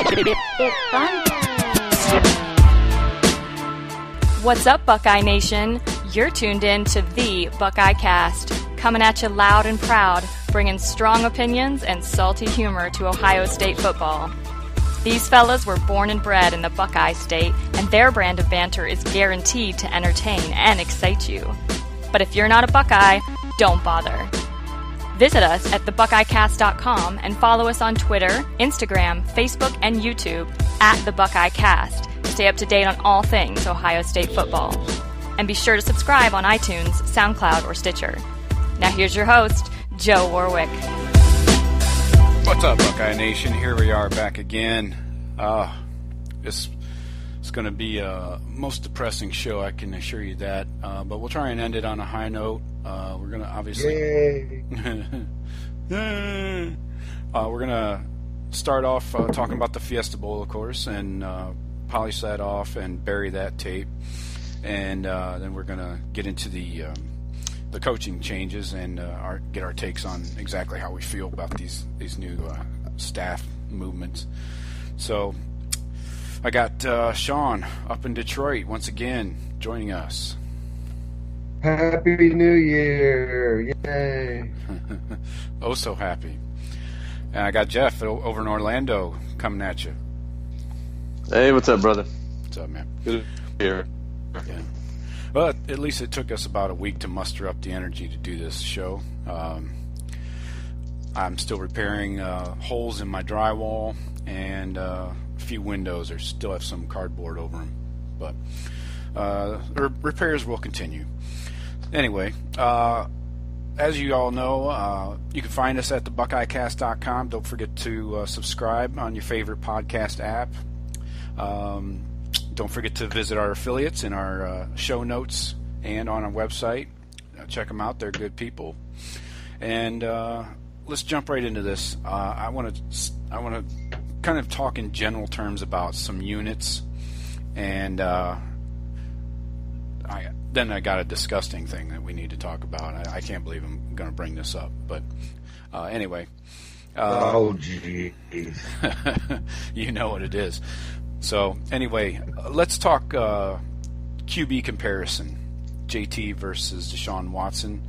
It's fun. What's up, Buckeye Nation? You're tuned in to the Buckeye Cast, coming at you loud and proud, bringing strong opinions and salty humor to Ohio State football. These fellas were born and bred in the Buckeye State, and their brand of banter is guaranteed to entertain and excite you. But if you're not a Buckeye, don't bother. Visit us at thebuckeyecast.com and follow us on Twitter, Instagram, Facebook, and YouTube at The Buckeye Cast to stay up to date on all things Ohio State football. And be sure to subscribe on iTunes, SoundCloud, or Stitcher. Now here's your host, Joe Warwick. What's up, Buckeye Nation? Here we are back again. It's going to be a most depressing show, I can assure you that. But we'll try and end it on a high note. We're going to obviously... Yay! We're going to start off talking about the Fiesta Bowl, of course, and polish that off and bury that tape. And then we're going to get into the coaching changes and get our takes on exactly how we feel about these new staff movements. So I got Sean up in Detroit once again joining us. Happy New Year! Yay! Oh, so happy. And I got Jeff over in Orlando coming at you. Hey, what's up, brother? What's up, man? Good to hear. Yeah. Well, at least it took us about a week to muster up the energy to do this show. I'm still repairing holes in my drywall, and a few windows still have some cardboard over them. But repairs will continue. Anyway, as you all know, you can find us at thebuckeyecast.com. Don't forget to subscribe on your favorite podcast app. Don't forget to visit our affiliates in our show notes and on our website. Check them out; they're good people. And let's jump right into this. I want to kind of talk in general terms about some units, and then I got a disgusting thing that we need to talk about. I can't believe I'm going to bring this up, but anyway. Oh, geez. You know what it is. So, anyway, let's talk QB comparison. JT versus Deshaun Watson.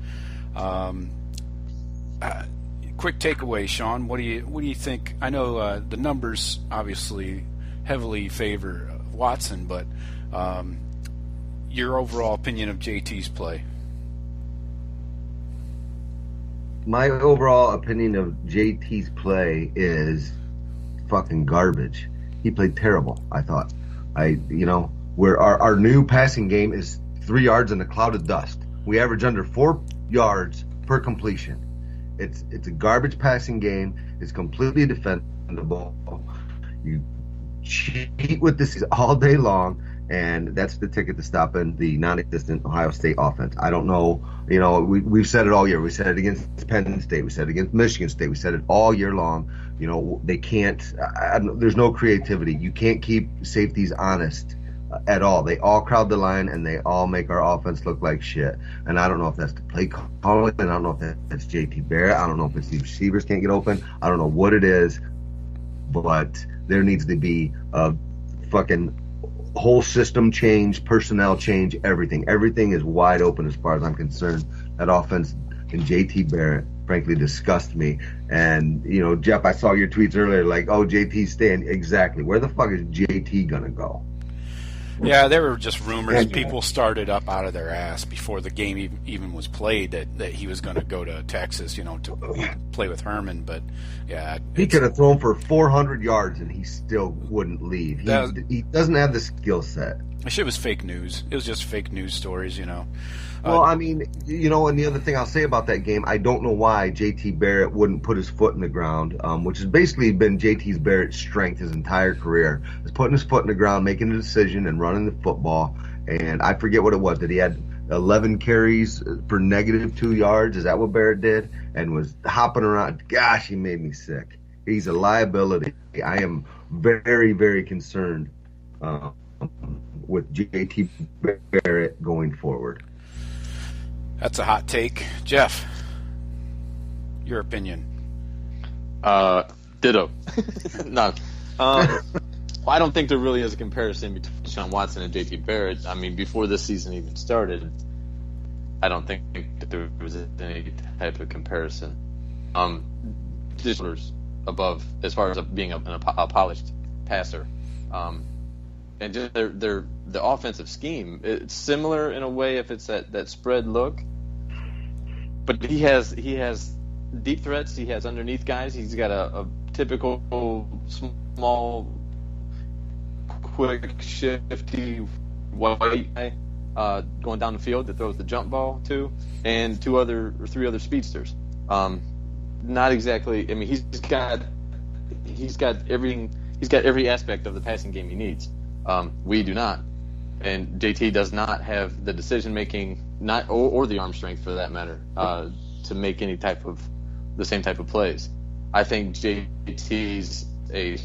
Quick takeaway, Sean. What do you think? I know the numbers obviously heavily favor Watson, but your overall opinion of JT's play? My overall opinion of JT's play is fucking garbage. He played terrible, I thought. Where our new passing game is 3 yards in a cloud of dust. We average under 4 yards per completion. It's a garbage passing game. It's completely defendable. You cheat with this all day long, and that's the ticket to stopping the non-existent Ohio State offense. I don't know. We've said it all year. We said it against Penn State. We said it against Michigan State. We said it all year long. They can't. There's no creativity. You can't keep safeties honest at all. They all crowd the line, and they all make our offense look like shit. And I don't know if that's the play calling. I don't know if that's JT Barrett. I don't know if it's the receivers can't get open. I don't know what it is, but there needs to be a fucking whole system change, personnel change, everything. Everything is wide open as far as I'm concerned. That offense and JT Barrett, frankly, disgust me. And, Jeff, I saw your tweets earlier like, oh, JT's staying. Exactly. Where the fuck is JT going to go? Yeah, there were just rumors. People started up out of their ass before the game even was played that he was going to go to Texas, to play with Herman. But, yeah. He could have thrown for 400 yards and he still wouldn't leave. He doesn't have the skill set. That shit was fake news. It was just fake news stories, Well, and the other thing I'll say about that game, I don't know why JT Barrett wouldn't put his foot in the ground, which has basically been JT Barrett's strength his entire career, is putting his foot in the ground, making a decision, and running the football. And I forget what it was, that he had 11 carries for -2 yards. Is that what Barrett did? And was hopping around. Gosh, he made me sick. He's a liability. I am very, very concerned with JT Barrett going forward. That's a hot take. Jeff, your opinion? Ditto. No. I don't think there really is a comparison between Deshaun Watson and J.T. Barrett. I mean, before this season even started, I don't think that there was any type of comparison. This is above as far as being a polished passer, and just the offensive scheme. It's similar in a way if it's that spread look, but he has deep threats. He has underneath guys. He's got a typical small, quick, shifty white guy going down the field that throws the jump ball to, and three other speedsters. Not exactly. I mean, he's got everything. He's got every aspect of the passing game he needs. We do not, and JT does not have the decision making, or the arm strength for that matter, to make any type of the same type of plays. I think JT's a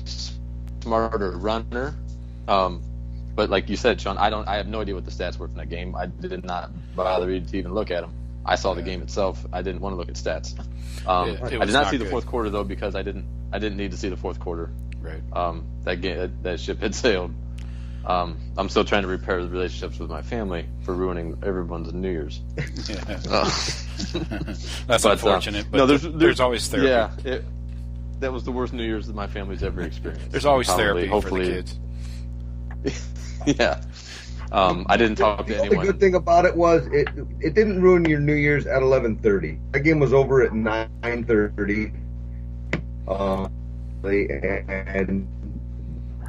smarter runner, but like you said, Sean, I have no idea what the stats were from that game. I did not bother to even look at them. I saw the game itself. I didn't want to look at stats. I did not see the fourth quarter though, because I didn't need to see the fourth quarter. Right. That ship had sailed. I'm still trying to repair the relationships with my family for ruining everyone's New Year's. That's unfortunate, but no, there's always therapy. Yeah, that was the worst New Year's that my family's ever experienced. There's always therapy for the kids. Yeah. I didn't talk to anyone. The good thing about it was it didn't ruin your New Year's at 11:30. That game was over at 9:30. And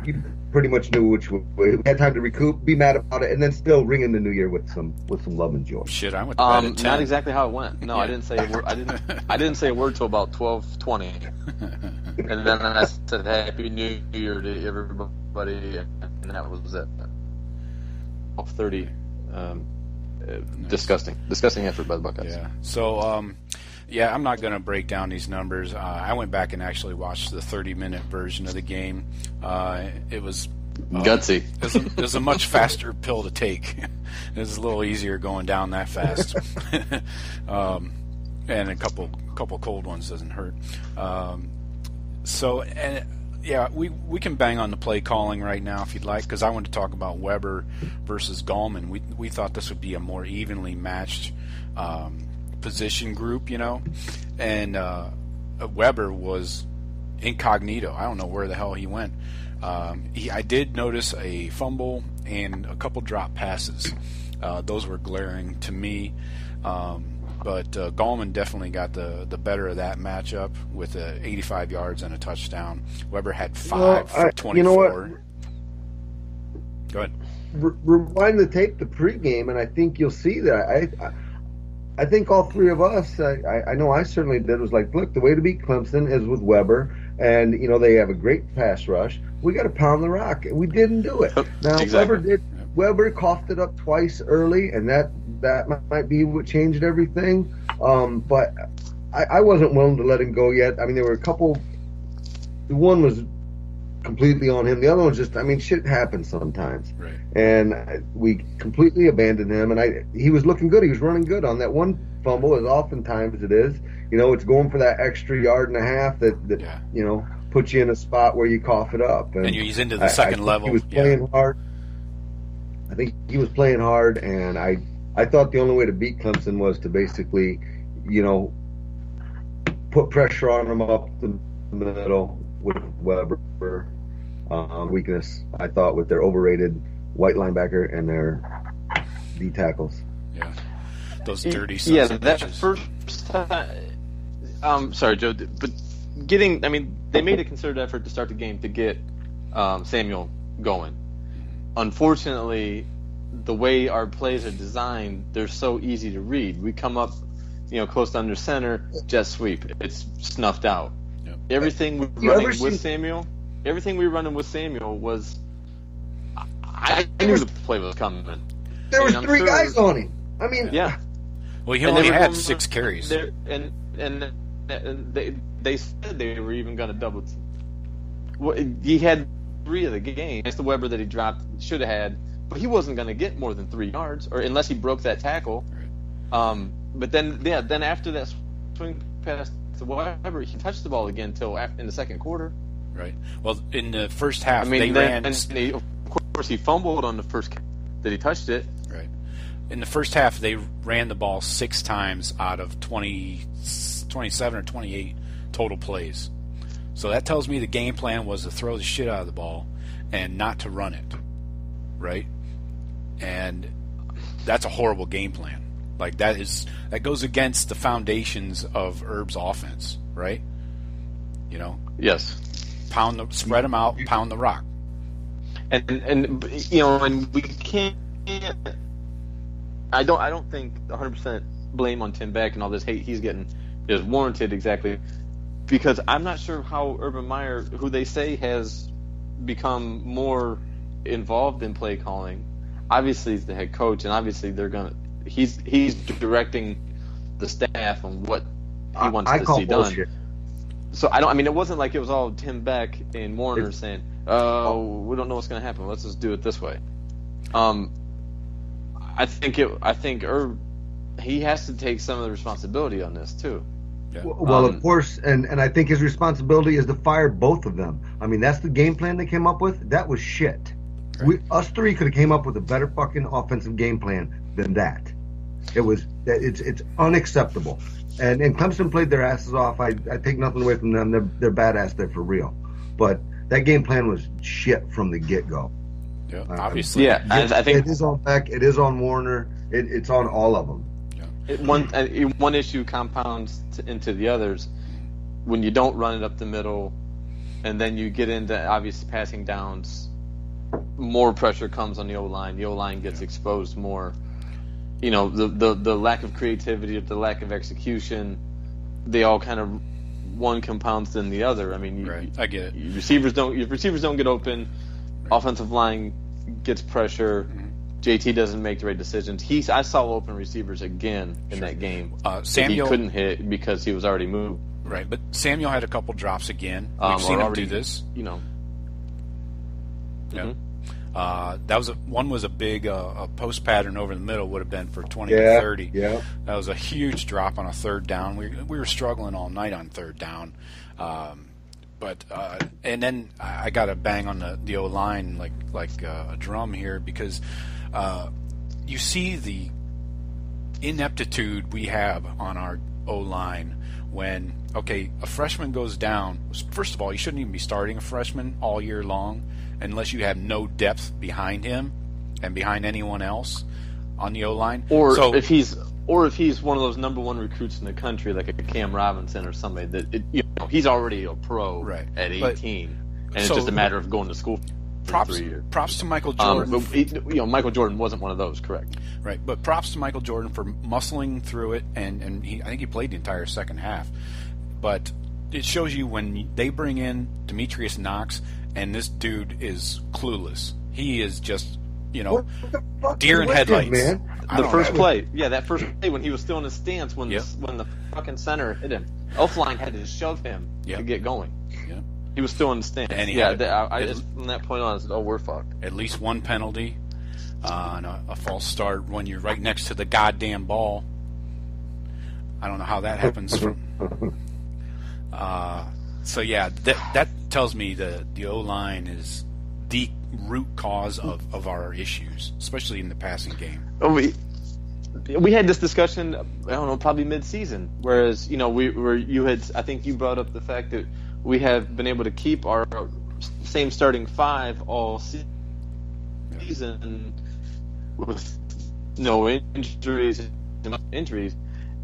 you pretty much knew which way. We had time to recoup, be mad about it, and then still ring in the new year with some love and joy. Shit, I went to bed at 10. Not exactly how it went. No, yeah. I didn't say a word. I didn't say a word till about 12:20, and then I said Happy New Year to everybody, and that was it. 12:30. Nice. Disgusting effort by the Buckeyes. Yeah. So, I'm not going to break down these numbers. I went back and actually watched the 30-minute version of the game. It was gutsy. It was a much faster pill to take. It was a little easier going down that fast. And a couple cold ones doesn't hurt. We can bang on the play calling right now if you'd like, because I want to talk about Weber versus Gallman. We thought this would be a more evenly matched position group, and Weber was incognito. I don't know where the hell he went. I did notice a fumble and a couple drop passes. Those were glaring to me. But Gallman definitely got the better of that matchup with 85 yards and a touchdown. Weber had 5 for 24. You know what? Go ahead. Rewind the tape, the pregame, and I think you'll see that. I think all three of us, I know I certainly did, was like, look, the way to beat Clemson is with Weber, and, they have a great pass rush. We got to pound the rock. We didn't do it. Now, exactly. Weber coughed it up twice early, and that might be what changed everything. But I wasn't willing to let him go yet. I mean, there were a couple. One was completely on him. The other one was just, shit happens sometimes. Right. And we completely abandoned him. And he was looking good. He was running good on that one fumble, as oftentimes it is. It's going for that extra yard and a half that puts you in a spot where you cough it up. And he's into the second level. He was playing hard. I think he was playing hard, and I thought the only way to beat Clemson was to basically, put pressure on them up the middle with Weber. Weakness, I thought, with their overrated white linebacker and their D tackles. Yeah, those dirty sons of that bitches. First time. Sorry, Joe, but they made a concerted effort to start the game to get Samuel going. Unfortunately, the way our plays are designed, they're so easy to read. We come up, close to under center, jet sweep. It's snuffed out. Yep. Everything we were running with Samuel was. I knew the play was coming. There was three guys on him. Yeah. Well, he only had 6 carries. And they said they were even going to double. He had 3 of the game. It's the Weber that he dropped, should have had, but he wasn't going to get more than 3 yards, or unless he broke that tackle. But then after that swing pass to Weber, he touched the ball again in the second quarter. Right. Well, in the first half, I mean, they ran. of course, he fumbled on the first that he touched it. Right. In the first half, they ran the ball 6 times out of 27 or 28 total plays. So that tells me the game plan was to throw the shit out of the ball and not to run it, right? And that's a horrible game plan. Like that goes against the foundations of Herb's offense, right? You know. Yes. Spread them out, pound the rock. And you know, and we can't. I don't think 100% blame on Tim Beck and all this hate he's getting is warranted exactly, because I'm not sure how Urban Meyer, who they say has become more involved in play calling, obviously he's the head coach, and obviously he's directing the staff on what he wants to see done. So I mean, it wasn't like it was all Tim Beck and Warner saying, "Oh, we don't know what's going to happen. Let's just do it this way." I think Herb, he has to take some of the responsibility on this too. Yeah. Well, of course, and I think his responsibility is to fire both of them. I mean, that's the game plan they came up with. That was shit. Right. Us three could have came up with a better fucking offensive game plan than that. It's unacceptable. And Clemson played their asses off. I take nothing away from them. They're badass there for real. But that game plan was shit from the get-go. Yeah, obviously. Yeah, I think it is on Beck. It is on Warner. It's on all of them. Yeah. One issue compounds into the others when you don't run it up the middle, and then you get into obvious passing downs. More pressure comes on the O-line. The O-line gets exposed more. You know, the lack of creativity, the lack of execution, they all kind of one compounds than the other. I mean, I get it. Your receivers don't get open. Right. Offensive line gets pressure. Mm-hmm. JT doesn't make the right decisions. I saw open receivers again in that game. Samuel he couldn't hit because he was already moved. Right, but Samuel had a couple drops again. We've seen him do this. You know. Yeah. Mm-hmm. One was a big post pattern over the middle, would have been for 20 to 30. Yeah. That was a huge drop on a third down. We were struggling all night on third down. And then I got a bang on the O line like a drum here, because you see the ineptitude we have on our O line when a freshman goes down. First of all, you shouldn't even be starting a freshman all year long unless you have no depth behind him and behind anyone else on the O line. Or if he's one of those number one recruits in the country, like a Cam Robinson or somebody that he's already a pro at 18, and it's just a matter of going to school for 3 years. Props to Michael Jordan. Michael Jordan wasn't one of those, correct? Right, but props to Michael Jordan for muscling through it, and I think he played the entire second half. But it shows you when they bring in Demetrius Knox, and this dude is clueless. He is just, deer in headlights. Man? The first play when he was still in his stance when the fucking center hit him. Elfline had to shove him to get going. Yeah. He was still in the stance. And from that point on, I said, we're fucked. At least one penalty on a false start when you're right next to the goddamn ball. I don't know how that happens. That tells me the O-line is the root cause of our issues, especially in the passing game. We had this discussion, I don't know, probably mid-season, whereas, I think you brought up the fact that we have been able to keep our same starting five all season with no injuries,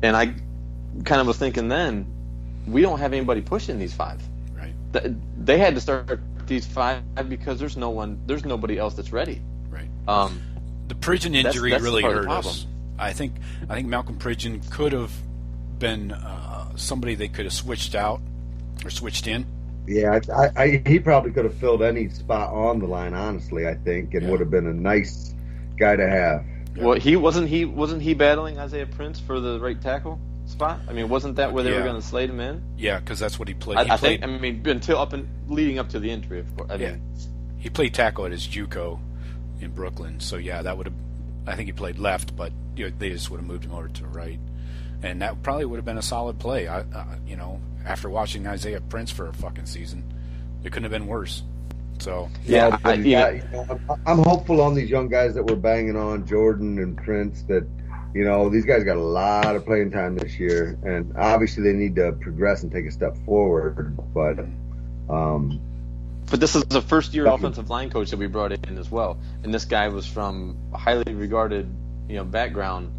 and I kind of was thinking then, we don't have anybody pushing these five. Right. They had to start these five because there's nobody else that's ready. Right. The Pridgeon injury that's really hurt us. I think Malcolm Pridgeon could have been somebody they could have switched out or switched in. Yeah, he probably could have filled any spot on the line, honestly, I think, and would have been a nice guy to have. Yeah. Well, wasn't he battling Isaiah Prince for the right tackle spot? I mean, wasn't that where they were going to slate him in? Yeah, because that's what he played. I think until leading up to the injury, of course. He played tackle at his JUCO in Brooklyn, so that would have. I think he played left, but they just would have moved him over to right, and that probably would have been a solid play. After watching Isaiah Prince for a fucking season, it couldn't have been worse. So Yeah, I'm hopeful on these young guys that we're banging on, Jordan and Prince, that these guys got a lot of playing time this year, and obviously they need to progress and take a step forward. But this is the first-year offensive line coach that we brought in as well, and this guy was from a highly regarded, background.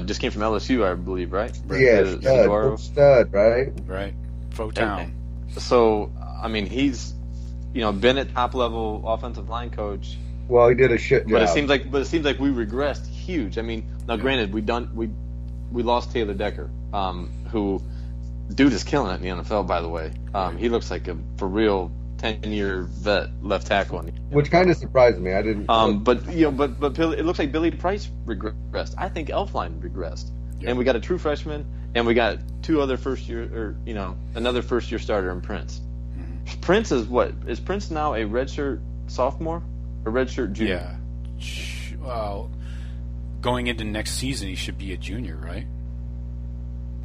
Just came from LSU, I believe, right? Yeah, stud, right? Right, Fotown. So, I mean, he's, been at top-level offensive line coach. Well, he did a shit job. But it seems like we regressed huge. I mean, now granted, we lost Taylor Decker, who, dude is killing it in the NFL. By the way, he looks like a for real 10-year vet left tackle. Which kind of surprised me. I didn't. But it looks like Billy Price regressed. I think Elflein regressed, and we got a true freshman, and we got two other another first-year starter in Prince. Mm-hmm. Prince is what? Is Prince now a redshirt sophomore? A redshirt junior? Yeah. Well, going into next season, he should be a junior, right?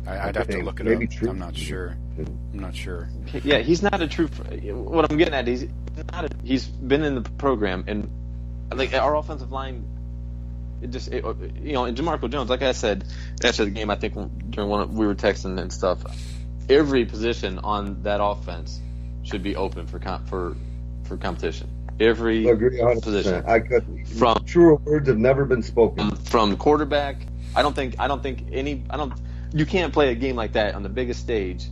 I'd have to look it up. I'm not sure. Yeah, he's not a true. What I'm getting at is he's been in the program, and like our offensive line, and Jamarco Jones, like I said after the game, I think during we were texting and stuff, every position on that offense should be open for competition. Every agree 100%. position. I could. From truer words have never been spoken. From quarterback, you can't play a game like that on the biggest stage,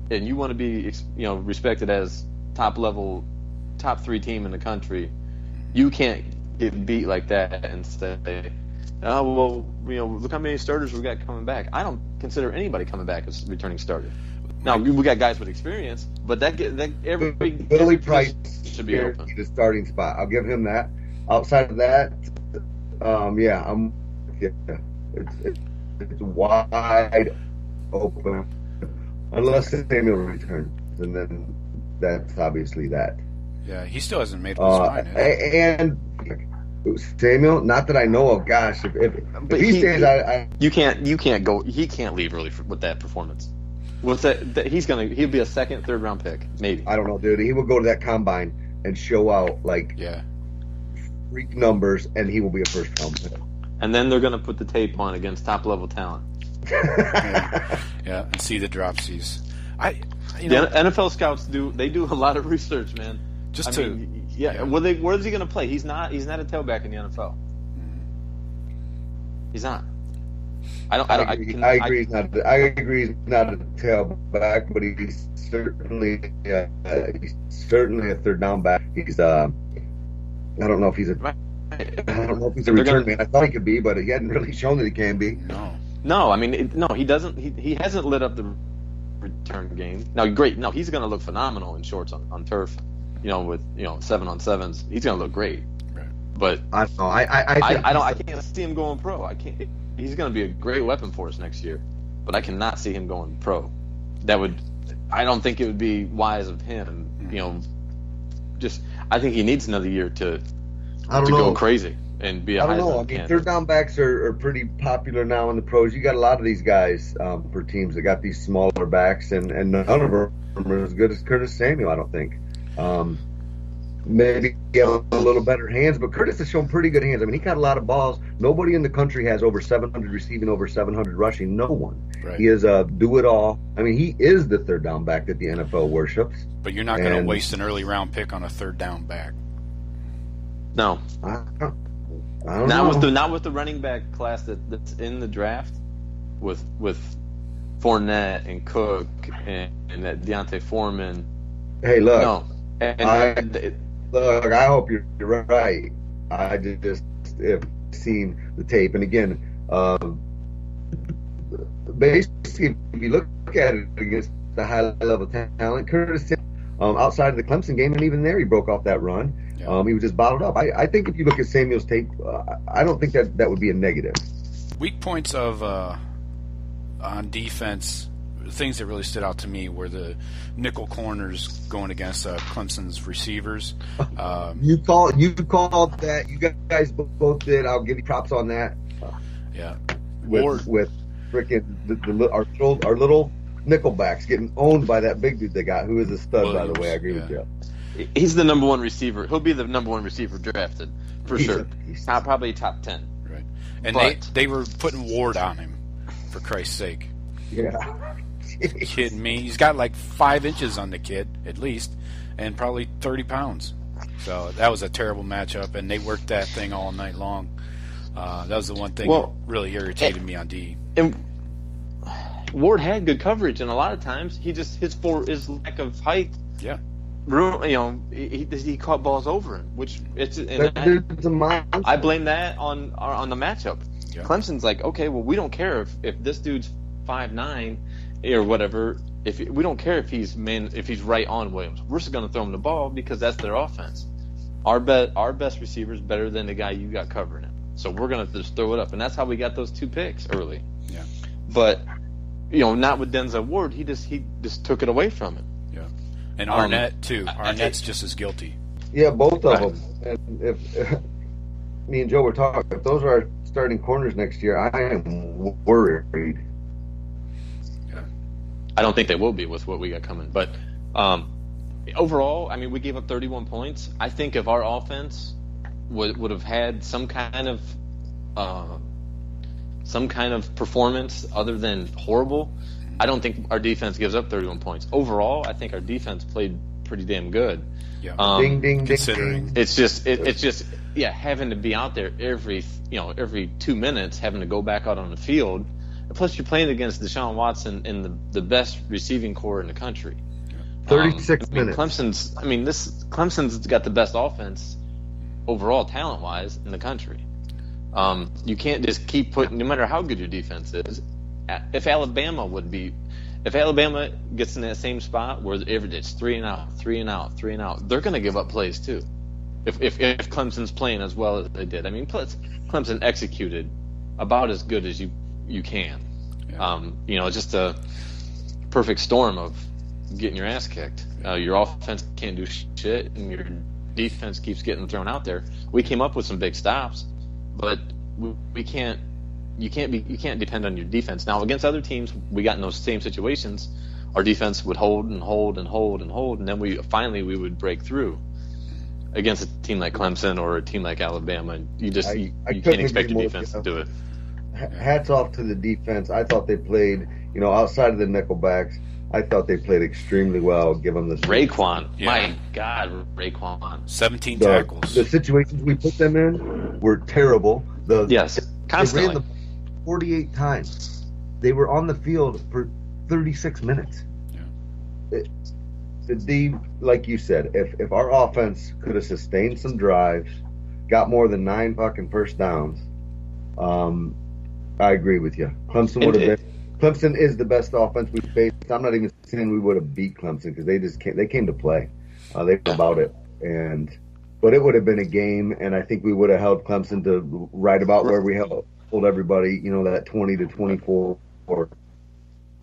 and you want to be, respected as top 3 team in the country. You can't get beat like that and say, oh well, look how many starters we got coming back. I don't consider anybody coming back as returning starter. Now we got guys with experience, but Billy Price should be open. The starting spot. I'll give him that. Outside of that, it's wide open unless Samuel returns, and then that's obviously that. Yeah, he still hasn't made his mind. And Samuel, not that I know of. Gosh, if he stays, you can't go. He can't leave early with that performance. What's that? He'll be a second, third round pick, maybe. I don't know, dude. He will go to that combine and show out freak numbers, and he will be a first round pick. And then they're going to put the tape on against top level talent. Yeah, and see the dropsies. NFL scouts do a lot of research, man. Where is he going to play? He's not a tailback in the NFL. He's not. I agree. He's not a tailback, but he's certainly a third down back. He's I don't know if he's a return man. I thought he could be, but he hadn't really shown that he can be. No. I mean, he doesn't. He hasn't lit up the return game. Now, great. No, he's going to look phenomenal in shorts on turf. With 7-on-7s, he's going to look great. Right. But I don't know. I can't see him going pro. I can't. He's going to be a great weapon for us next year, but I cannot see him going pro. I don't think it would be wise of him. I think he needs another year to go crazy and be a Heisman candidate. I mean, third down backs are pretty popular now in the pros. You got a lot of these guys for teams that got these smaller backs, and none of them are as good as Curtis Samuel, I don't think. Maybe get a little better hands, but Curtis has shown pretty good hands. I mean, he caught a lot of balls. Nobody in the country has over 700 receiving, over 700 rushing. No one. Right. He is a do-it-all. I mean, he is the third down back that the NFL worships. But you're not going to waste an early round pick on a third down back. No. I don't know. Not with the running back class that's in the draft, with Fournette and Cook and that Deontay Foreman. Hey, look. No. Look, I hope you're right. I just have seen the tape, and again, basically, if you look at it against the high-level talent, Curtis, outside of the Clemson game, and even there, he broke off that run. Yeah. He was just bottled up. I think if you look at Samuel's tape, I don't think that would be a negative. Weak points of on defense. Things that really stood out to me were the nickel corners going against Clemson's receivers. You called that. You guys both did. I'll give you props on that. With freaking our little nickelbacks getting owned by that big dude they got, who is a stud, by the way. I agree with you. He's the number one receiver. He'll be the number one receiver drafted for sure. Probably top 10. Right. And they were putting Ward on him, for Christ's sake. Yeah. Kidding me? He's got like 5 inches on the kid at least, and probably 30 pounds. So that was a terrible matchup, and they worked that thing all night long. That was the one thing that really irritated me on D. And Ward had good coverage, and a lot of times his lack of height. Yeah. He caught balls over him, which I blame that on the matchup. Yeah. Clemson's like, okay, well, we don't care if this dude's 5'9" or whatever. If we don't care if he's right on Williams, we're just going to throw him the ball because that's their offense. Our best receiver is better than the guy you got covering him, so we're going to just throw it up, and that's how we got those 2 picks early. Yeah. But not with Denzel Ward. He just took it away from him. Yeah. And Arnett too. Arnett's just as guilty. Yeah, both of them. And if me and Joe were talking, if those are our starting corners next year, I am worried. Yeah. I don't think they will be with what we got coming. But overall, I mean, we gave up 31 points. I think if our offense would have had some kind of performance other than horrible, I don't think our defense gives up 31 points. Overall, I think our defense played pretty damn good. Yeah. Ding, ding, considering. ding. It's just having to be out there every 2 minutes, having to go back out on the field. Plus, you're playing against Deshaun Watson and the best receiving core in the country. 36 minutes. Clemson's got the best offense overall, talent-wise, in the country. You can't just keep putting, no matter how good your defense is. If Alabama gets in that same spot where it's 3 and out, 3 and out, 3 and out, they're going to give up plays too. If Clemson's playing as well as they did, I mean, plus Clemson executed about as good as you can. Yeah. Just a perfect storm of getting your ass kicked. Your offense can't do shit, and your defense keeps getting thrown out there. We came up with some big stops, but we can't. You can't depend on your defense. Now against other teams, we got in those same situations. Our defense would hold and hold and hold and hold, and then we would break through. Against a team like Clemson or a team like Alabama, you can't expect your defense to do it. Hats off to the defense. I thought they played, outside of the nickelbacks, I thought they played extremely well. Give them the Raekwon. Yeah. My God, Raekwon. 17 tackles. The situations we put them in were terrible. Yes, constantly. They ran the 48 times. They were on the field for 36 minutes. Yeah. Like you said, if our offense could have sustained some drives, got more than 9 fucking first downs, I agree with you. Clemson is the best offense we faced. I'm not even saying we would have beat Clemson because they came to play. They were about it, but it would have been a game, and I think we would have held Clemson to right about where we held everybody. That 20-24.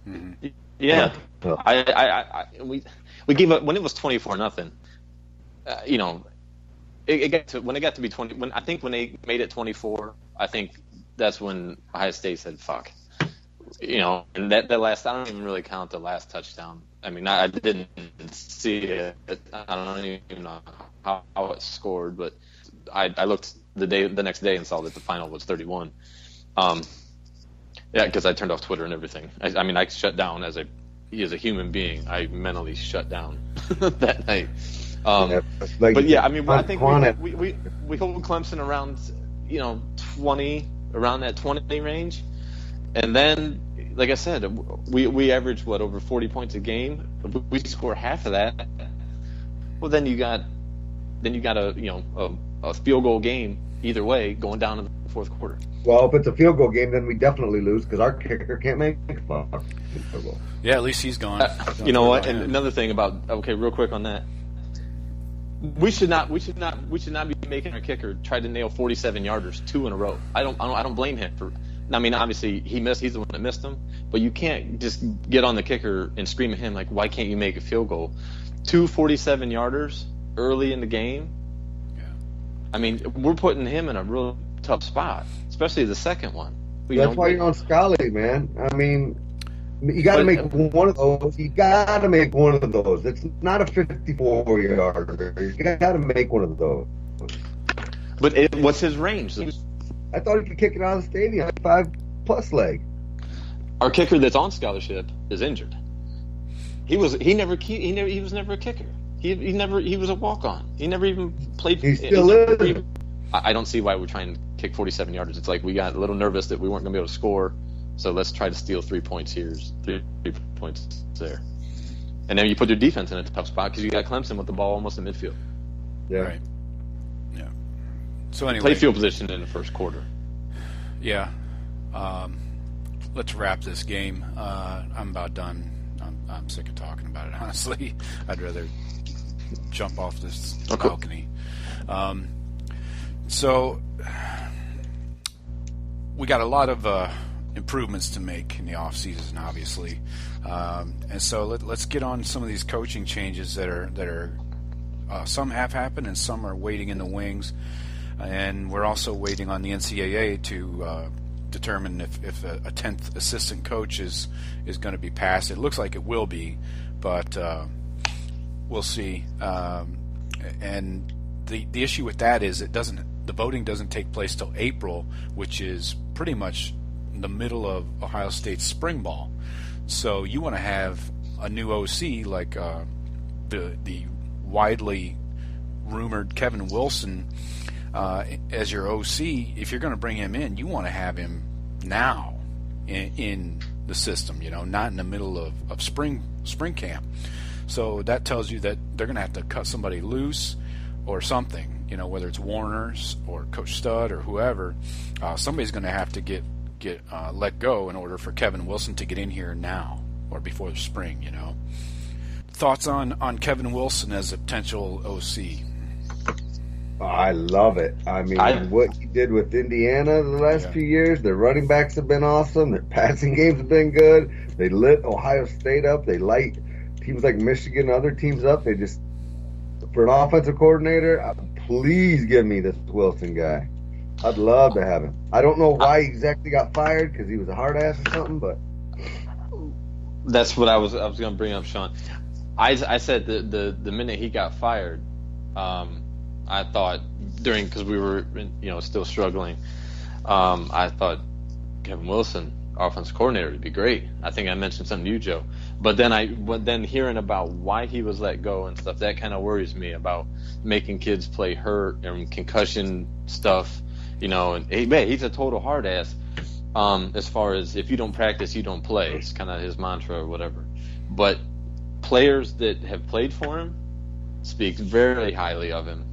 Mm-hmm. Yeah, we gave up when it was 24-0. When it got to be 20. When they made it 24, I think that's when Ohio State said fuck. And that last, I don't even really count the last touchdown. I mean, I didn't see it. I don't even know how it scored, but I looked the next day and saw that the final was 31. Because I turned off Twitter and everything. I shut down as a human being. I mentally shut down that night. But yeah, I think we hold Clemson around 20, around that 20 range. And then, like I said, we average over 40 points a game. If we score half of that, well, then you got a field goal game either way going down in the fourth quarter. Well, if it's a field goal game, then we definitely lose because our kicker can't make a field goal. Yeah, at least he's gone. You know what? And another thing real quick on that. We should not be making our kicker try to nail 47-yarders 2 in a row. I don't blame him for. Obviously he missed. He's the one that missed them. But you can't just get on the kicker and scream at him like, "Why can't you make a field goal?" 2 47-yarders early in the game. Yeah. We're putting him in a real tough spot, especially the second one. That's why you're on Scully, man. You got to make one of those. You got to make one of those. It's not a 54-yarder. You got to make one of those. But what's his range? I thought he could kick it out of the stadium, 5+ leg. Our kicker that's on scholarship is injured. He was never a kicker. He was a walk-on. He never even played. He still is. I don't see why we're trying to kick 47 yarders. It's like we got a little nervous that we weren't going to be able to score, so let's try to steal 3 points here, 3 points there. And then you put your defense in a tough spot because you got Clemson with the ball almost in midfield. Yeah. Right. Yeah. So anyway, play field position in the first quarter. Yeah. Let's wrap this game. I'm about done. I'm sick of talking about it, honestly. I'd rather jump off this balcony. So we got a lot of improvements to make in the off season, obviously, and so let's get on some of these coaching changes that are some have happened and some are waiting in the wings, and we're also waiting on the NCAA to determine if a 10th assistant coach is going to be passed. It looks like it will be, but we'll see. And the issue with that is the voting doesn't take place till April, which is pretty much the middle of Ohio State's spring ball. So you want to have a new OC like the widely rumored Kevin Wilson as your OC. If you're going to bring him in, you want to have him now in the system, not in the middle of spring camp. So that tells you that they're going to have to cut somebody loose or something, whether it's Warner's or Coach Stud or whoever. Somebody's going to have to get let go in order for Kevin Wilson to get in here now or before the spring. Thoughts on Kevin Wilson as a potential OC? I love it. I mean, what he did with Indiana the last few years, their running backs have been awesome. Their passing games have been good. They lit Ohio State up. They light teams like Michigan and other teams up. They just, for an offensive coordinator, please give me this Wilson guy. I'd love to have him. I don't know why he exactly got fired, because he was a hard ass or something, but that's what I was going to bring up, Sean. I said the minute he got fired, I thought because we were still struggling, I thought Kevin Wilson, offensive coordinator, would be great. I think I mentioned something to you, Joe. But then hearing about why he was let go and stuff, that kind of worries me about making kids play hurt and concussion stuff. And he's a total hard ass. As far as if you don't practice, you don't play. It's kind of his mantra or whatever. But players that have played for him speak very highly of him.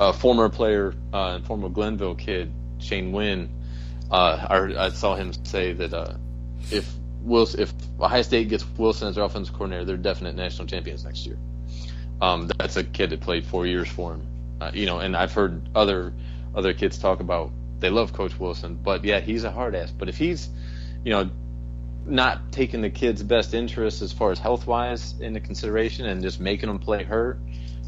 A former player, former Glenville kid, Shane Wynn, I saw him say that if Ohio State gets Wilson as their offensive coordinator, they're definite national champions next year. That's a kid that played 4 years for him. And I've heard other kids talk about they love Coach Wilson, but yeah, he's a hard ass. But if he's, not taking the kid's best interests as far as health wise into consideration and just making them play hurt,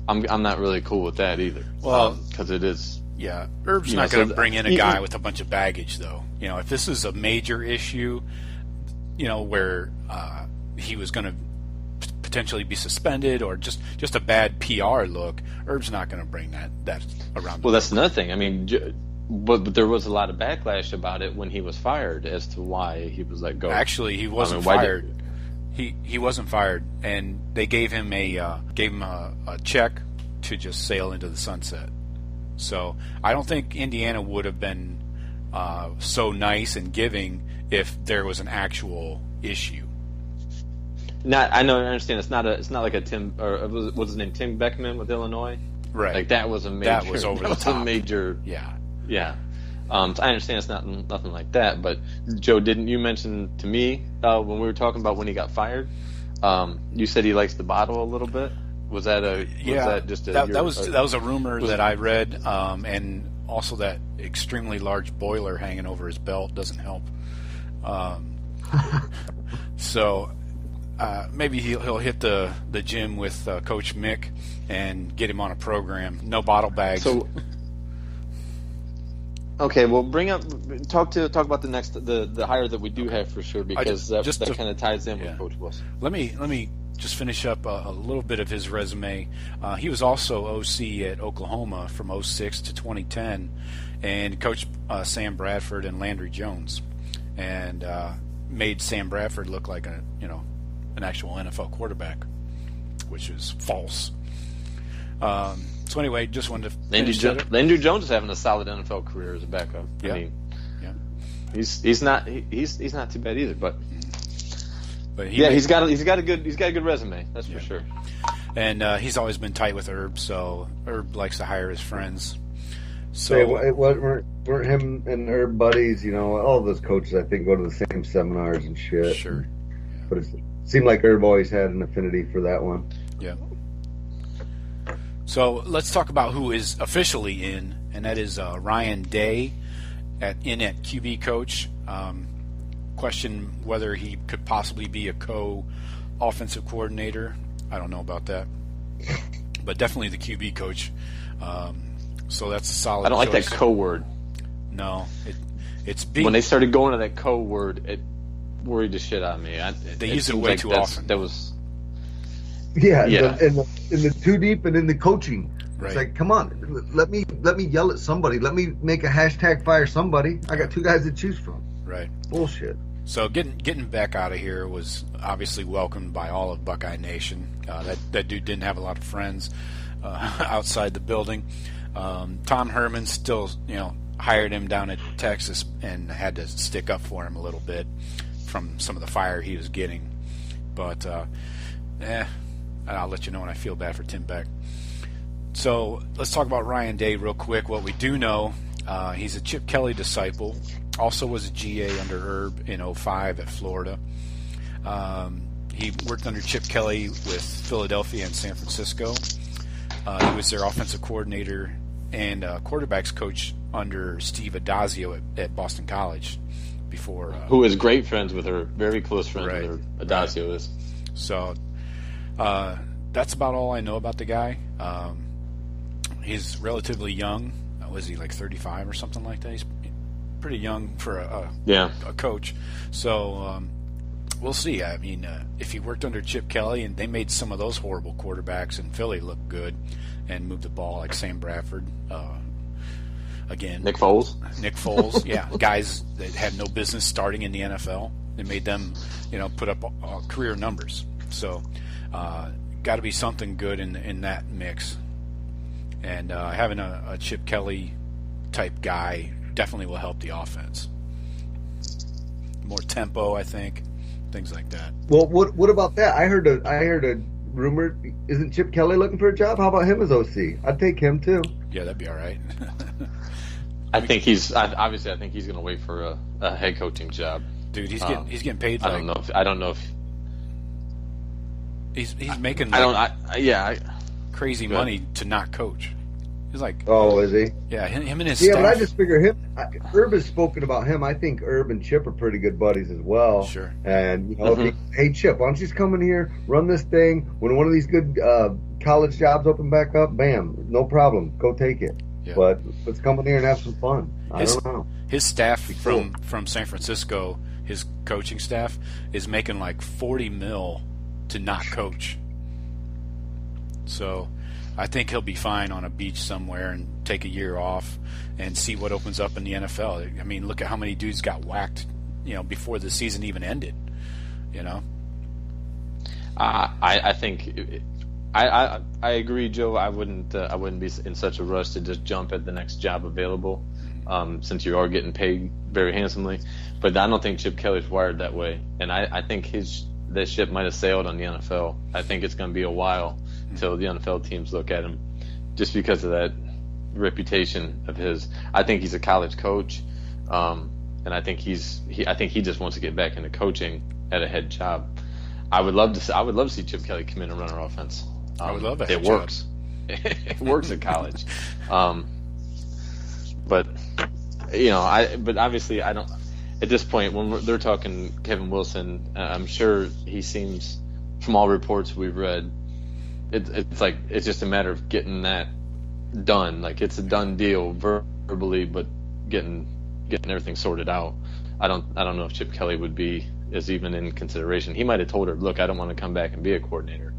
I'm not really cool with that either. Well, because it is. Yeah, Herb's not going to bring in a guy with a bunch of baggage, though. If this is a major issue, where he was going to potentially be suspended or just a bad PR look, Herb's not going to bring that around. Well, that's another thing. I mean, but there was a lot of backlash about it when he was fired as to why he was let go. Actually, he wasn't fired. He wasn't fired, and they gave him a check to just sail into the sunset. So I don't think Indiana would have been so nice and giving if there was an actual issue. I understand. It's not like a Tim, or what's his name, Tim Beckman with Illinois, right? Like that was a major. That was over the top. A major. Yeah. So I understand it's nothing like that. But Joe, didn't you mention to me when we were talking about when he got fired? You said he likes the bottle a little bit. Was that that was a rumor that I read, and also that extremely large boiler hanging over his belt doesn't help. So maybe he'll hit the gym with Coach Mick and get him on a program. No bottle bags. So Okay, well, talk about the hire that we do have for sure, because that kind of ties in with Coach Wilson. Let me just finish up a little bit of his resume. He was also OC at Oklahoma from 2006 to 2010, and coached Sam Bradford and Landry Jones, and made Sam Bradford look like an actual NFL quarterback, which is false. So anyway, just wanted to finish Landry Jones is having a solid NFL career as a backup. Yeah. I mean, he's not too bad either. But he's got a good resume. That's for sure. And he's always been tight with Herb, so Herb likes to hire his friends. So weren't him and Herb buddies? All of those coaches I think go to the same seminars and shit. Sure. But it seemed like Herb always had an affinity for that one. Yeah. So let's talk about who is officially in, and that is Ryan Day at QB coach. Question whether he could possibly be a co-offensive coordinator. I don't know about that, but definitely the QB coach. So that's a solid. I don't choice. like that co-word. No, it's when they started going to that co-word, it worried the shit out of me. They use it way too often. That was. Yeah. In the too deep and in the coaching. Right. It's like, come on, let me yell at somebody. Let me make a hashtag fire somebody. I got two guys to choose from. Right. Bullshit. So getting Beck out of here was obviously welcomed by all of Buckeye Nation. That dude didn't have a lot of friends outside the building. Tom Herman still, hired him down at Texas and had to stick up for him a little bit from some of the fire he was getting. But I'll let you know when I feel bad for Tim Beck. So let's talk about Ryan Day real quick. What we do know, he's a Chip Kelly disciple. Also was a GA under Herb in 2005 at Florida. He worked under Chip Kelly with Philadelphia and San Francisco. He was their offensive coordinator and quarterbacks coach under Steve Adazio at Boston College before. Who is great friends with her, very close friends with her. Adazio is. So that's about all I know about the guy. He's relatively young. Was he like 35 or something like that? He's pretty young for a coach. So we'll see. I mean, if he worked under Chip Kelly and they made some of those horrible quarterbacks in Philly look good and moved the ball like Sam Bradford, again. Nick Foles, yeah. Guys that had no business starting in the NFL. They made them, put up career numbers. So got to be something good in that mix. And having a Chip Kelly type guy definitely will help the offense. More tempo, I think, things like that. Well, what about that? I heard a rumor. Isn't Chip Kelly looking for a job? How about him as OC? I'd take him too. Yeah, that'd be all right. I think he's going to wait for a head coaching job. Dude, he's getting paid. I don't know if he's making. Crazy money to not coach. He's like, oh, is he? Yeah, him and his staff. Yeah, but I just figure Herb has spoken about him. I think Herb and Chip are pretty good buddies as well. Sure. And hey Chip, why don't you just come in here, run this thing? When one of these good college jobs open back up, bam, no problem, go take it. Yeah. But let's come in here and have some fun. I don't know. His staff from San Francisco, his coaching staff is making like $40 million to not coach. So I think he'll be fine on a beach somewhere and take a year off and see what opens up in the NFL. I mean, look at how many dudes got whacked, before the season even ended. I think I agree, Joe. I wouldn't be in such a rush to just jump at the next job available, since you are getting paid very handsomely. But I don't think Chip Kelly's wired that way, and I think that ship might have sailed on the NFL. I think it's going to be a while until the NFL teams look at him, just because of that reputation of his. I think he's a college coach, and I think he just wants to get back into coaching at a head job. I would love to see Chip Kelly come in and run our offense. I would love that. It works. It works at college, but obviously I don't. At this point, when they're talking Kevin Wilson, I'm sure he seems, from all reports we've read, it's like it's just a matter of getting that done. Like it's a done deal verbally, but getting everything sorted out. I don't know if Chip Kelly is even in consideration. He might have told her, "Look, I don't want to come back and be a coordinator."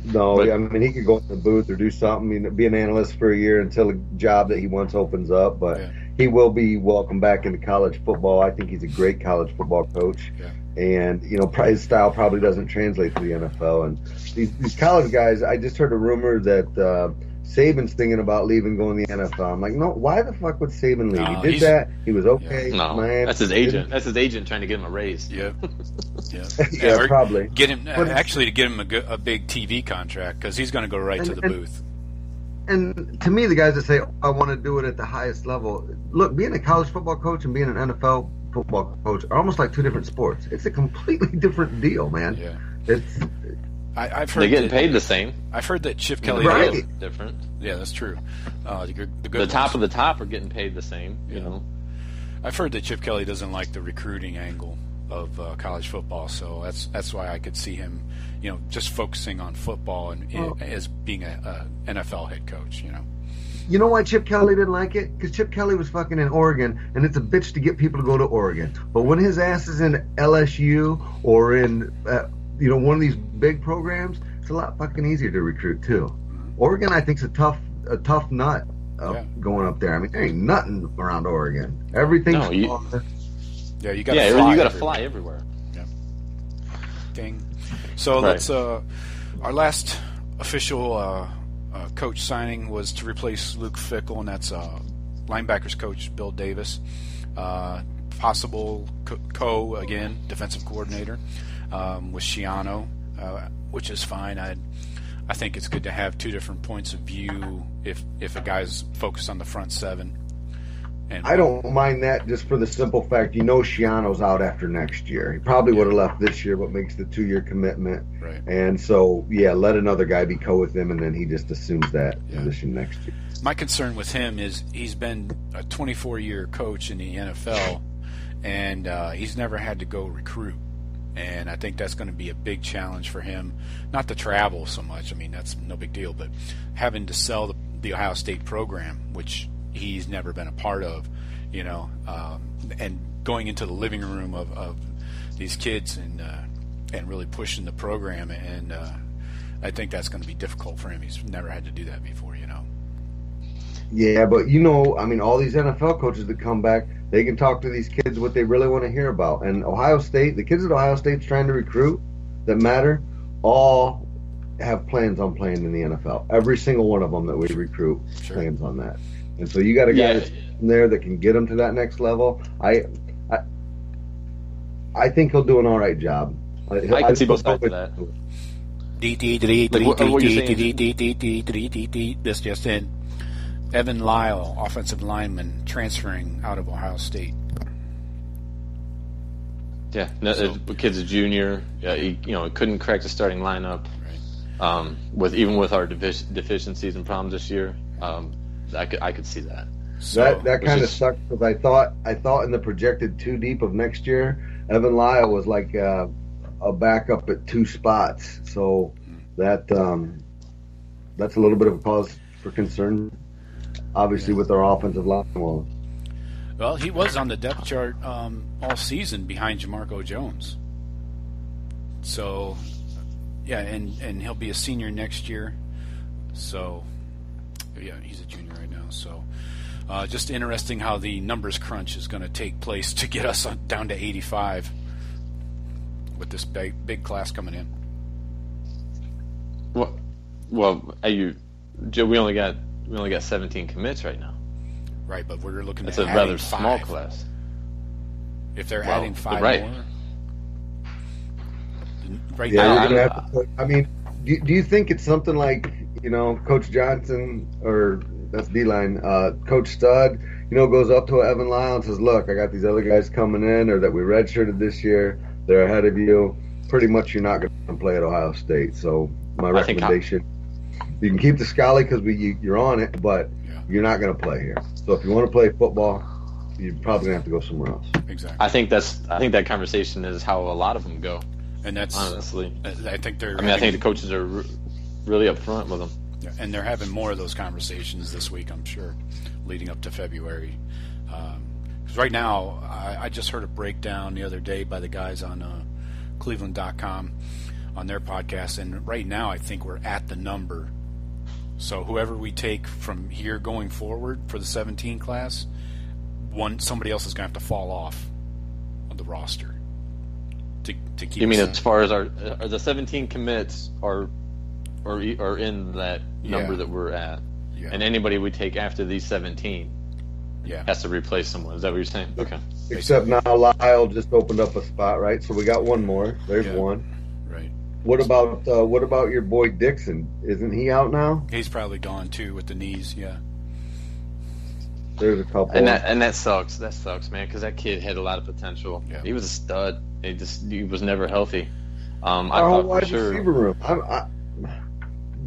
No, but- I mean, he could go in the booth or do something, be an analyst for a year until a job that he wants opens up. But he will be welcome back into college football. I think he's a great college football coach. Yeah. And, his style probably doesn't translate to the NFL. And these college guys, I just heard a rumor that Saban's thinking about leaving, going to the NFL. I'm like, no, why the fuck would Saban leave? No, he did that. He was okay. No, man. That's his agent. That's his agent trying to get him a raise. Yeah. Yeah, probably. Get him to get him a big TV contract, because he's going to go right to the booth. And to me, the guys that say, I want to do it at the highest level, look, being a college football coach and being an NFL football coach are almost like two different sports. It's a completely different deal, man. Yeah. I've heard they're getting paid the same. I've heard that Chip Kelly Right. Different. Yeah, that's true. The top of the top are getting paid the same. You know. I've heard that Chip Kelly doesn't like the recruiting angle of college football, so that's why I could see him, just focusing on football and as being a NFL head coach. You know why Chip Kelly didn't like it? Because Chip Kelly was fucking in Oregon, and it's a bitch to get people to go to Oregon. But when his ass is in LSU or in one of these big programs, it's a lot fucking easier to recruit too. Oregon, I think, is a tough nut going up there. I mean, there ain't nothing around Oregon. Everything's you got to fly everywhere. Yeah. Dang. So let's our last official coach signing was to replace Luke Fickell, and that's linebackers coach Bill Davis. Possible again, defensive coordinator with Schiano, which is fine. I think it's good to have two different points of view if a guy's focused on the front seven. And I don't mind that, just for the simple fact, Schiano's out after next year. He probably would have left this year, but makes the 2-year commitment. Right. And so, let another guy be co with him, and then he just assumes that position next year. My concern with him is he's been a 24-year coach in the NFL, and he's never had to go recruit. And I think that's going to be a big challenge for him. Not to travel so much. I mean, that's no big deal. But having to sell the Ohio State program, which he's never been a part of, and going into the living room of these kids and really pushing the program. And I think that's going to be difficult for him. He's never had to do that before, Yeah, but all these NFL coaches that come back, they can talk to these kids what they really want to hear about. And Ohio State, the kids at Ohio State's trying to recruit that matter, all have plans on playing in the NFL. Every single one of them that we recruit plans on that. And so you got a guy that's in there that can get them to that next level. I think he'll do an all right job. I can see both sides of that. This just in. Evan Lyle, offensive lineman, transferring out of Ohio State. Yeah, the kid's a junior. Yeah, he couldn't crack the starting lineup. Right. With our deficiencies and problems this year, I could see that. So, that kind of sucked, because I thought in the projected 2 deep of next year, Evan Lyle was like a backup at 2 spots. So that's a little bit of a cause for concern. Obviously, with our offensive line. Well, he was on the depth chart all season behind Jamarco Jones. So, and he'll be a senior next year. So, he's a junior right now. So, just interesting how the numbers crunch is going to take place to get us down to 85 with this big class coming in. Well, Joe, we only got 17 commits right now. Right, but we're looking at a rather small class. If they're adding 5 more, right now. Do you think it's something like Coach Johnson, or that's D-line, Coach Stud, goes up to Evan Lyle and says, "Look, I got these other guys coming in, or that we redshirted this year. They're ahead of you. Pretty much, you're not going to play at Ohio State. So my recommendation." You can keep the Scally because you're on it, but you're not going to play here. So if you want to play football, you're probably going to have to go somewhere else. Exactly. I think that conversation is how a lot of them go. And that's honestly, I think they're. I think the coaches are really upfront with them. Yeah, and they're having more of those conversations this week, I'm sure, leading up to February. Because right now, I just heard a breakdown the other day by the guys on Cleveland.com on their podcast, and right now I think we're at the number. So whoever we take from here going forward for the 17 class, somebody else is going to have to fall off of the roster to keep. You mean as far as are the 17 commits are in that number that we're at, and anybody we take after these 17 has to replace someone. Is that what you're saying? Okay. Except now Lyle just opened up a spot, right? So we got one more. There's one. Right. What about your boy Dixon? Isn't he out now? He's probably gone too with the knees. Yeah. There's a couple. And that sucks. That sucks, man, because that kid had a lot of potential. Yeah. He was a stud. He was never healthy. I thought for sure. Receiver room.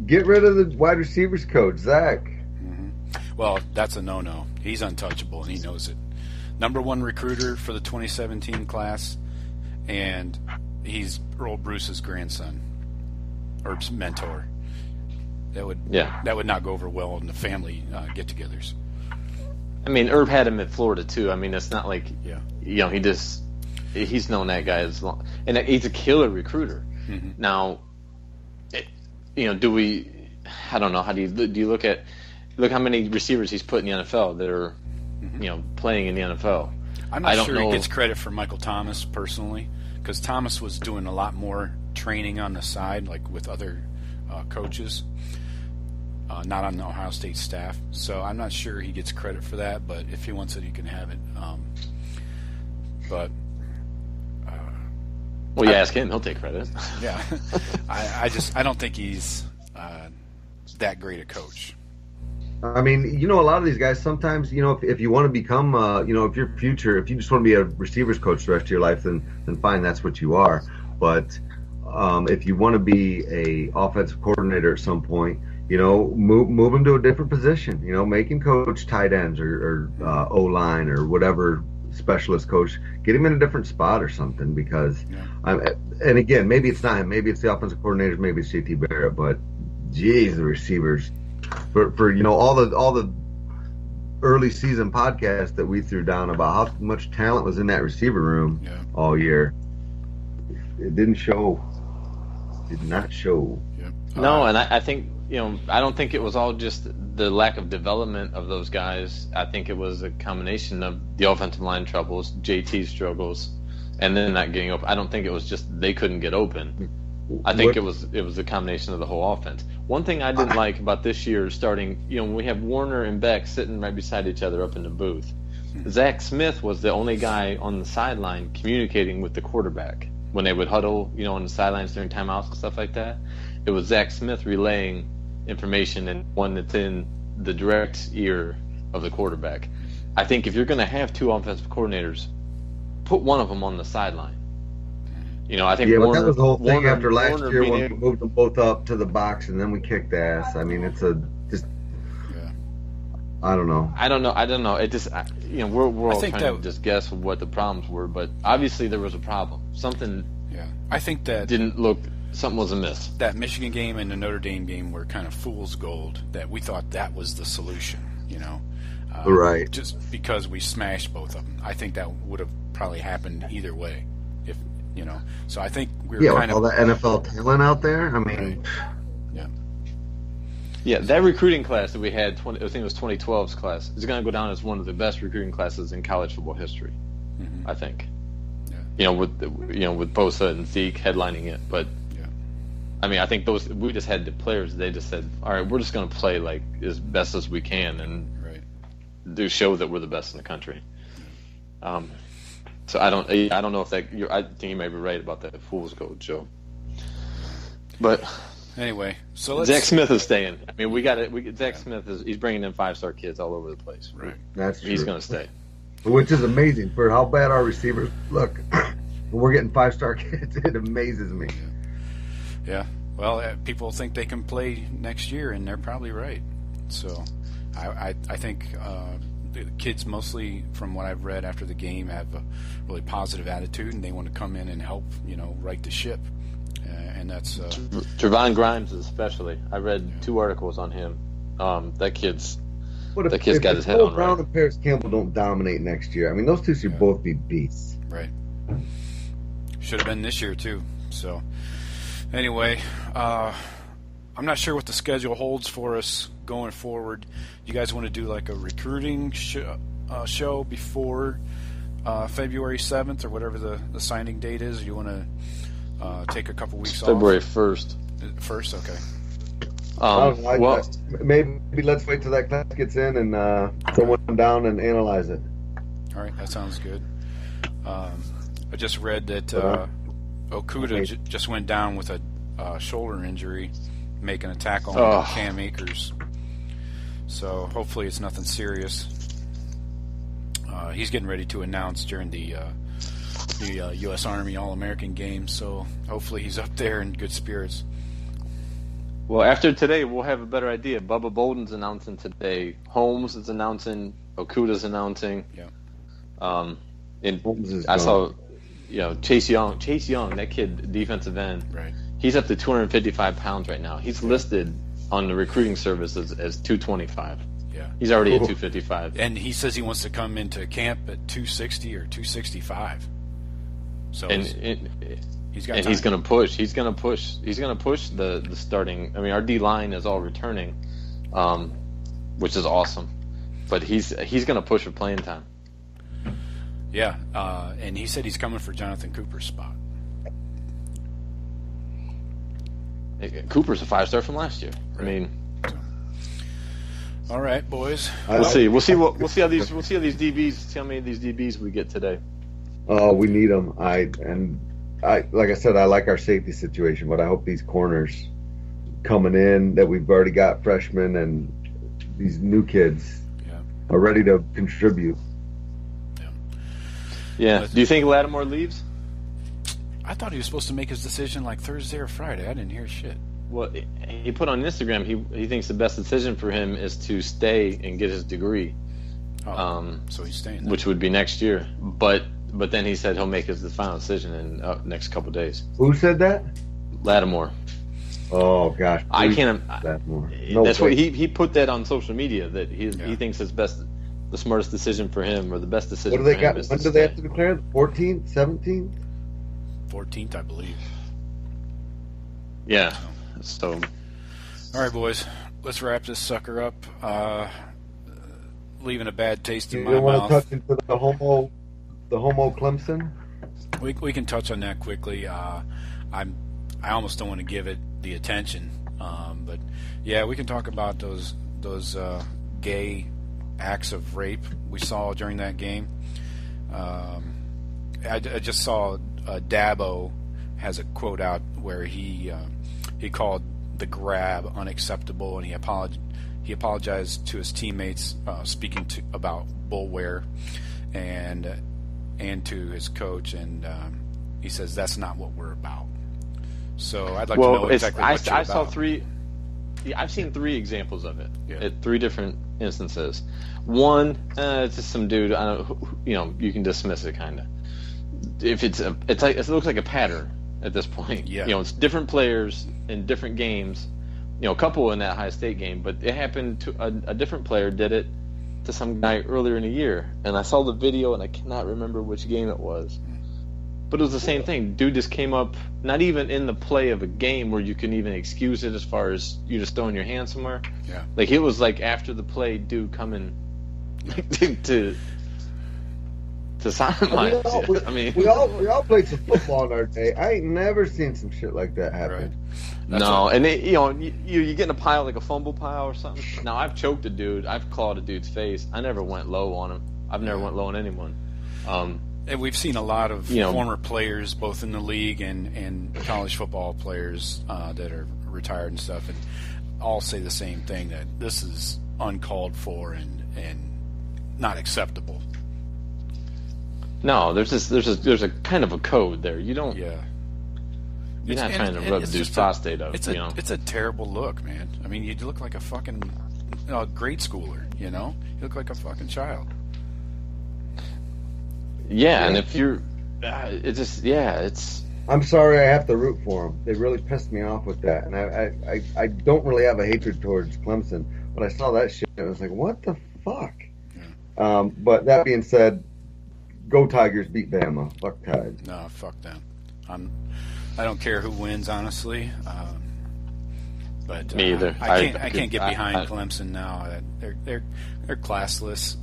Get rid of the wide receivers coach, Zach. Mm-hmm. Well, that's a no-no. He's untouchable, and he knows it. Number one recruiter for the 2017 class, and he's Earl Bruce's grandson or mentor. That would not go over well in the family get-togethers. I mean, Herb had him at Florida too. I mean, it's not like he's known that guy as long, and he's a killer recruiter. Mm-hmm. Now, do we? I don't know. How do you look how many receivers he's put in the NFL that are, playing in the NFL? I'm not sure he gets credit for Michael Thomas personally, because Thomas was doing a lot more training on the side, like with other coaches, not on the Ohio State staff. So I'm not sure he gets credit for that, but if he wants it, he can have it. Well, you ask him; he'll take credit. Yeah, I don't think he's that great a coach. I mean, a lot of these guys sometimes, if you want to become, if you just want to be a receivers coach the rest of your life, then fine, that's what you are. But if you want to be a offensive coordinator at some point, move him to a different position. Make him coach tight ends or O-line or whatever specialist coach. Get him in a different spot or something, because, and again, maybe it's not him. Maybe it's the offensive coordinators. Maybe it's JT Barrett. But, geez, the receivers. For all the early season podcasts that we threw down about how much talent was in that receiver room all year, it didn't show. Did not show. Yeah. No, and I think I don't think it was all just the lack of development of those guys. I think it was a combination of the offensive line troubles, JT's struggles, and then not getting open. I don't think it was just they couldn't get open. I think it was a combination of the whole offense. One thing I didn't like about this year starting, when we have Warner and Beck sitting right beside each other up in the booth, Zach Smith was the only guy on the sideline communicating with the quarterback. When they would huddle, on the sidelines during timeouts and stuff like that, it was Zach Smith relaying information and one that's in the direct ear of the quarterback. I think if you're going to have two offensive coordinators, put one of them on the sideline. I think Warner, but that was the whole thing after last year when we moved them both up to the box and then we kicked ass. I mean, I don't know. I don't know. It just, we're all trying to just guess what the problems were, but obviously there was a problem. Something. Yeah, I think that something was amiss. That Michigan game and the Notre Dame game were kind of fool's gold. That we thought that was the solution. Right. Just because we smashed both of them, I think that would have probably happened either way. If so I think we were kind of all that NFL talent out there. I mean, yeah, that recruiting class that we had, I think it was 2012's class, is going to go down as one of the best recruiting classes in college football history. Mm-hmm. I think. Yeah. With Bosa and Zeke headlining it, but I mean, I think we just had the players. They just said, "All right, we're just going to play like as best as we can and do show that we're the best in the country." So I don't know if that. I think you may be right about that fool's gold, Joe. But anyway, so Zach Smith is staying. I mean, we got it. Zach Smith he's bringing in 5-star kids all over the place. Right, that's true. He's going to stay, which is amazing for how bad our receivers look. We're getting 5-star kids. It amazes me. Yeah. Well, people think they can play next year, and they're probably right. So, I think. The kids, mostly from what I've read after the game, have a really positive attitude, and they want to come in and help, right the ship. And that's Trevon Grimes especially. I read 2 articles on him. That kid's What that kid's got his head Cole on Brown right. and Paris Campbell don't dominate next year, I mean, those two should both be beasts. Right. Should have been this year too. So, anyway, I'm not sure what the schedule holds for us going forward. You guys want to do like a recruiting show before February 7th or whatever the signing date is? Or you want to take a couple weeks February off? 1st. First, okay. Maybe let's wait till that class gets in and throw one down and analyze it. All right, that sounds good. I just read that Okuda just went down with a shoulder injury, making a tackle on Cam Akers. So hopefully it's nothing serious. He's getting ready to announce during the U.S. Army All-American Games, so hopefully he's up there in good spirits. Well, after today, we'll have a better idea. Bubba Bolden's announcing today. Holmes is announcing. Okuda's announcing. Yeah. I saw, Chase Young. Chase Young, that kid, defensive end. Right. He's up to 255 pounds right now. He's listed on the recruiting service as 225. Yeah. He's already at 255. And he says he wants to come into camp at 260 or 265. So he's got time. He's going to push. He's going to push the starting. I mean, our D line is all returning, which is awesome. But he's going to push for playing time. Yeah, and he said he's coming for Jonathan Cooper's spot. Cooper's a 5-star from last year. Right. I mean, all right, boys. We'll see. We'll see how these DBs. See how many of these DBs we get today. Oh, we need them. Like I said, I like our safety situation, but I hope these corners coming in that we've already got freshmen and these new kids are ready to contribute. Yeah. Do you think Lattimore leaves? I thought he was supposed to make his decision like Thursday or Friday. I didn't hear shit. Well, he put on Instagram he thinks the best decision for him is to stay and get his degree. So he's staying there. Which would be next year. But then he said he'll make his final decision in the next couple of days. Who said that? Lattimore. Oh gosh, I can't. Lattimore. That's what he put that on social media that he thinks is the smartest decision for him or the best decision. What do they for him got? is When to do they stay. have to declare? 14th, 17th? 14th, I believe. Yeah. So. All right, boys. Let's wrap this sucker up. Leaving a bad taste in my You don't want mouth. to touch into the homo Clemson? We can touch on that quickly. I almost don't want to give it the attention, but yeah, we can talk about those gay acts of rape we saw during that game. I just saw Dabo has a quote out where he called the grab unacceptable, and he apologized to his teammates, speaking about Bullware and to his coach, and he says that's not what we're about. So I'd like to know exactly what you're I about. saw three. Yeah, I've seen three examples of it at three different instances. One, it's just some dude. I don't, you can dismiss it kind of. If it looks like a pattern at this point. Yeah. It's different players in different games. A couple in that Ohio State game, but it happened to a different player did it to some guy earlier in the year, and I saw the video and I cannot remember which game it was. But it was the same thing. Dude just came up, not even in the play of a game where you can even excuse it as far as you just throwing your hand somewhere. Yeah. Like it was like after the play, dude coming to sodominize you. I mean, we all played some football in our day. I ain't never seen some shit like that happen. Right. No, and they, you get in a pile like a fumble pile or something. Now I've choked a dude, I've clawed a dude's face. I never went low on him. I've never went low on anyone. And we've seen a lot of former players, both in the league and college football players that are retired and stuff, and all say the same thing, that this is uncalled for and not acceptable. No, there's a kind of a code there. You don't. Yeah. You're not trying to rub dude's prostate up. It's a terrible look, man. I mean, you look like a fucking grade schooler. You look like a fucking child. Yeah, and if you're, it's. I'm sorry, I have to root for them. They really pissed me off with that, and I don't really have a hatred towards Clemson. when I saw that shit, I was like, what the fuck? Yeah. But that being said, go Tigers, beat Bama. Fuck Tide. No, fuck them. I don't care who wins, honestly. But me either. I can't get behind Clemson now. They're classless.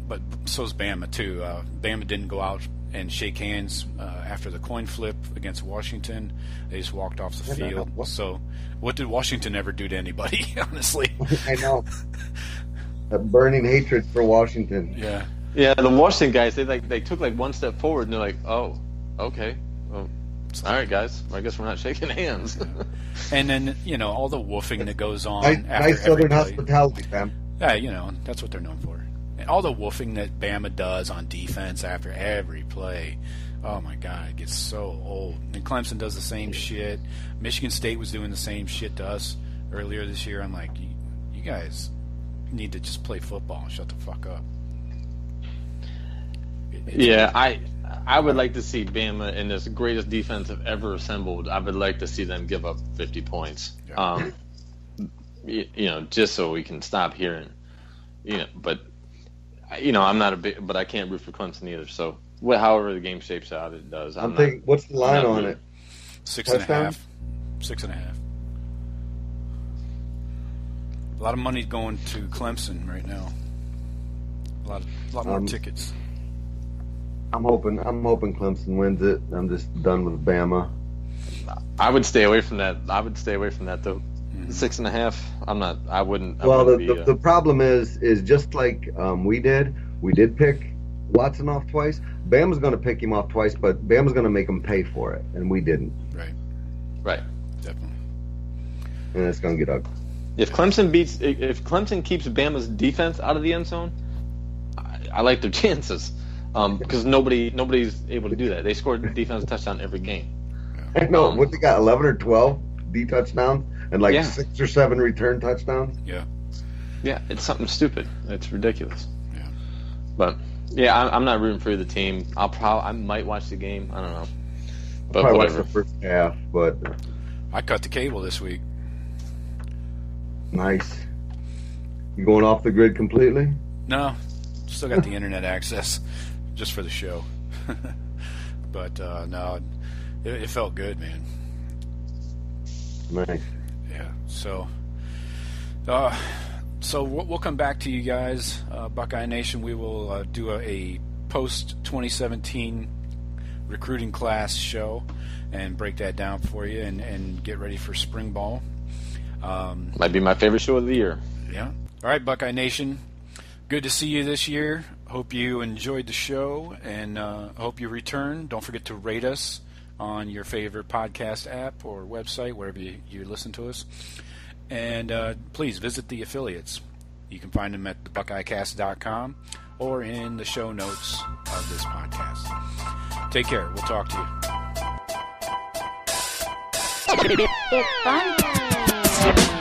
But so's Bama too. Bama didn't go out and shake hands after the coin flip against Washington. They just walked off the field. So, what did Washington ever do to anybody? Honestly, I know. A burning hatred for Washington. Yeah. Yeah, the Washington guys, they took like one step forward and they're like, oh, okay, well, all right, guys, I guess we're not shaking hands. And then all the woofing that goes on. Nice Southern hospitality, fam. Yeah, that's what they're known for. And all the woofing that Bama does on defense after every play. Oh my God, it gets so old. And Clemson does the same shit. Michigan State was doing the same shit to us earlier this year. I'm like, you guys need to just play football and shut the fuck up. Yeah, I would like to see Bama in this greatest defense I've ever assembled. I would like to see them give up 50 points. Yeah. Just so we can stop hearing. But I'm not but I can't root for Clemson either. So however the game shapes out, it does. What's the line on it? 6.5. 6.5. A lot of money going to Clemson right now. A lot more tickets. I'm hoping Clemson wins it. I'm just done with Bama. I would stay away from that. though. 6.5. I'm not. I wouldn't. The problem is just like we did pick Watson off twice. Bama's going to pick him off twice, but Bama's going to make him pay for it, and we didn't. Right. Definitely. And it's going to get ugly. If Clemson keeps Bama's defense out of the end zone, I like their chances. Because nobody's able to do that. They scored a defensive touchdown every game. I know. What they got, 11 or 12 D touchdowns and 6 or 7 return touchdowns? Yeah. Yeah, it's something stupid. It's ridiculous. Yeah. But, yeah, I'm not rooting for either team. I might watch the game. I don't know. But probably whatever. watch the first half, but... I cut the cable this week. Nice. You going off the grid completely? No. Still got the internet access. Just for the show. But no, it felt good, man. Nice. Yeah. So we'll come back to you guys, Buckeye Nation. We will do a post 2017 recruiting class show and break that down for you and get ready for spring ball. Might be my favorite show of the year. Yeah. All right, Buckeye Nation. Good to see you this year. Hope you enjoyed the show, and hope you return. Don't forget to rate us on your favorite podcast app or website, wherever you listen to us. And please visit the affiliates. You can find them at thebuckeyecast.com or in the show notes of this podcast. Take care. We'll talk to you. It's fun.